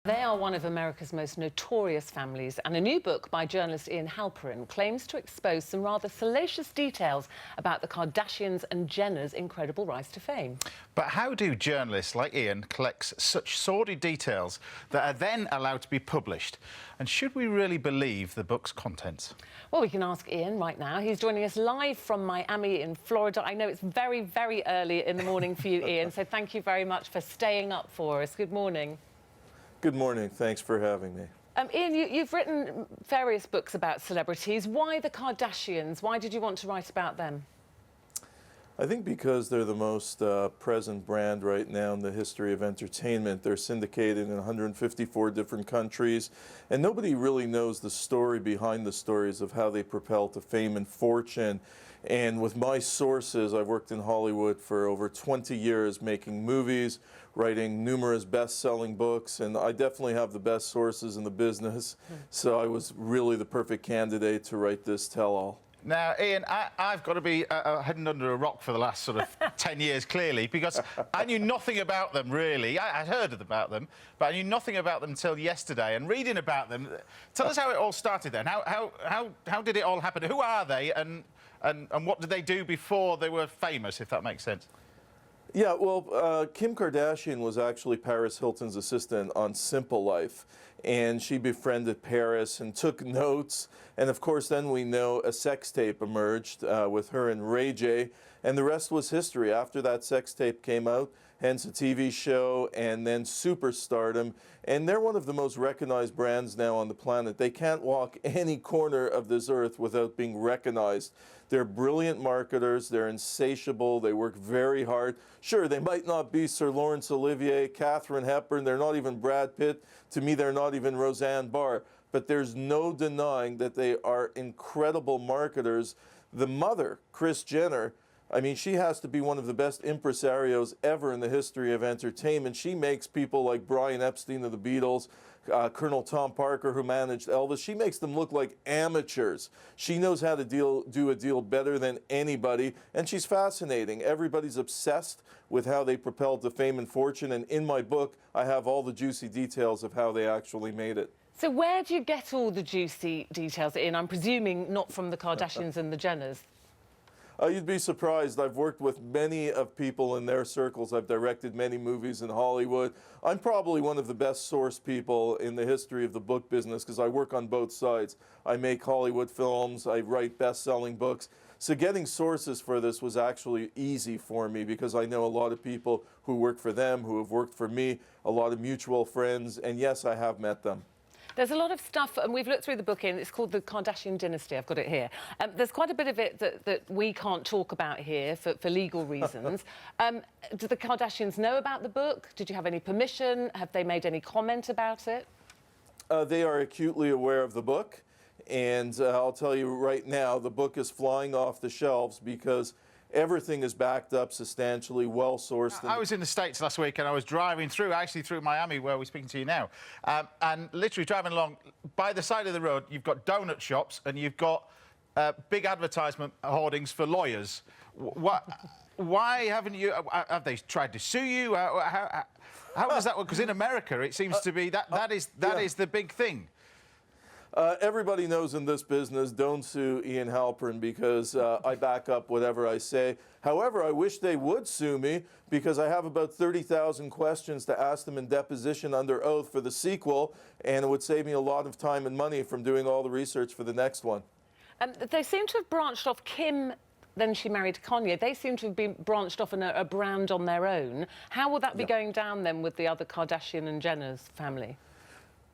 They are one of America's most notorious families, and a new book by journalist Ian Halperin claims to expose some rather salacious details about the Kardashians and Jenners' incredible rise to fame. But how do journalists like Ian collect such sordid details that are then allowed to be published? And should we really believe the book's contents? Well, we can ask Ian right now. He's joining us live from Miami in Florida. I know it's very, very early in the morning for you, Ian, so thank you very much for staying up for us. Good morning. Good morning. Thanks for having me. Ian, you've written various books about celebrities. Why the Kardashians? Why did you want to write about them? I think because they're the most present brand right now in the history of entertainment. They're syndicated in 154 different countries, and nobody really knows the story behind the stories of how they propel to fame and fortune. And with my sources, I've worked in Hollywood for over 20 years, making movies, writing numerous best-selling books, and I definitely have the best sources in the business. So I was really the perfect candidate to write this tell-all. Now, Ian, I've got to be hidden under a rock for the last sort of 10 years, clearly, because I knew nothing about them, really. I'd heard about them, but I knew nothing about them until yesterday. And reading about them, tell us how it all started then. How did it all happen? Who are they, and what did they do before they were famous, if that makes sense? Yeah, well, Kim Kardashian was actually Paris Hilton's assistant on Simple Life, and she befriended Paris and took notes. And of course, then we know a sex tape emerged with her and Ray J, and the rest was history. After that sex tape came out, hence a TV show and then superstardom, and they're one of the most recognized brands now on the planet. They can't walk any corner of this earth without being recognized. They're brilliant marketers, they're insatiable, they work very hard. Sure, they might not be Sir Laurence Olivier, Katharine Hepburn, they're not even Brad Pitt. To me, they're not even Roseanne Barr. But there's no denying that they are incredible marketers. The mother, Kris Jenner, I mean, she has to be one of the best impresarios ever in the history of entertainment. She makes people like Brian Epstein of the Beatles, Colonel Tom Parker, who managed Elvis, she makes them look like amateurs. She knows how to do a deal better than anybody, and she's fascinating. Everybody's obsessed with how they propelled to fame and fortune, and in my book, I have all the juicy details of how they actually made it. So where do you get all the juicy details, Ian? I'm presuming not from the Kardashians and the Jenners. You'd be surprised. I've worked with many of people in their circles. I've directed many movies in Hollywood. I'm probably one of the best source people in the history of the book business because I work on both sides. I make Hollywood films, I write best-selling books. So getting sources for this was actually easy for me because I know a lot of people who work for them, who have worked for me, a lot of mutual friends, and yes, I have met them. There's a lot of stuff, and we've looked through the book, it's called the Kardashian dynasty. I've got it here. There's quite a bit of it that we can't talk about here for legal reasons. Do the Kardashians know about the book? Did you have any permission? Have they made any comment about it? They are acutely aware of the book, and I'll tell you right now, the book is flying off the shelves because everything is backed up, substantially, well-sourced. I was in the States last week and I was driving through, actually through Miami, where we're speaking to you now, and literally driving along, by the side of the road, you've got donut shops and you've got big advertisement hoardings for lawyers. Why haven't you... Have they tried to sue you? How does that work? Because in America, it seems to be that is the big thing. Everybody knows in this business, don't sue Ian Halperin because I back up whatever I say. However, I wish they would sue me because I have about 30,000 questions to ask them in deposition under oath for the sequel, and it would save me a lot of time and money from doing all the research for the next one. They seem to have branched off. Kim, then she married Kanye. They seem to have been branched off in a brand on their own. How will that be going down then with the other Kardashian and Jenner's family?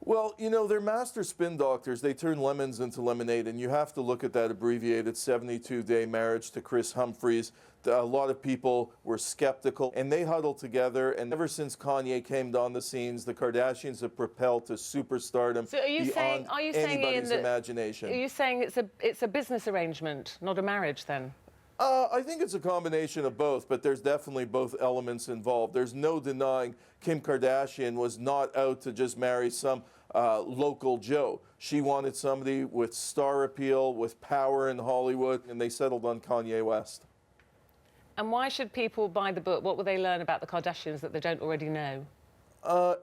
Well, you know, they're master spin doctors. They turn lemons into lemonade, and you have to look at that abbreviated 72-day marriage to Kris Humphries. A lot of people were skeptical, and they huddled together, and ever since Kanye came on the scenes, the Kardashians have propelled to superstardom beyond anybody's imagination. Are you saying it's a business arrangement, not a marriage, then? I think it's a combination of both, but there's definitely both elements involved. There's no denying Kim Kardashian was not out to just marry some local Joe. She wanted somebody with star appeal, with power in Hollywood, and they settled on Kanye West. And why should people buy the book? What will they learn about the Kardashians that they don't already know?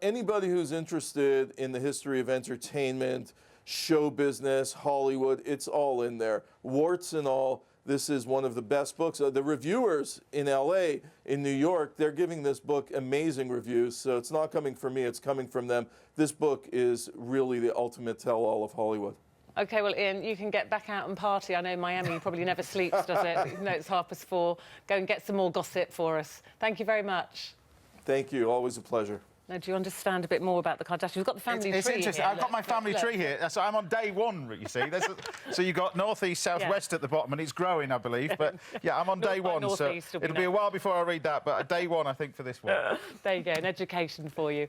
Anybody who's interested in the history of entertainment, show business, Hollywood, it's all in there. Warts and all, this is one of the best books. The reviewers in LA, in New York, they're giving this book amazing reviews, so it's not coming from me, it's coming from them. This book is really the ultimate tell-all of Hollywood. OK, well, Ian, you can get back out and party. I know Miami probably never sleeps, does it? Even though it's 4:30. Go and get some more gossip for us. Thank you very much. Thank you. Always a pleasure. Now, do you understand a bit more about the Kardashians? We've got the family tree. It's interesting. Here. I've got my family tree here. So I'm on day one, you see. So you've got northeast, southwest at the bottom, and it's growing, I believe. But yeah, I'm on day one, so it'll be a while before I read that. But day one, I think, for this one. There you go, an education for you.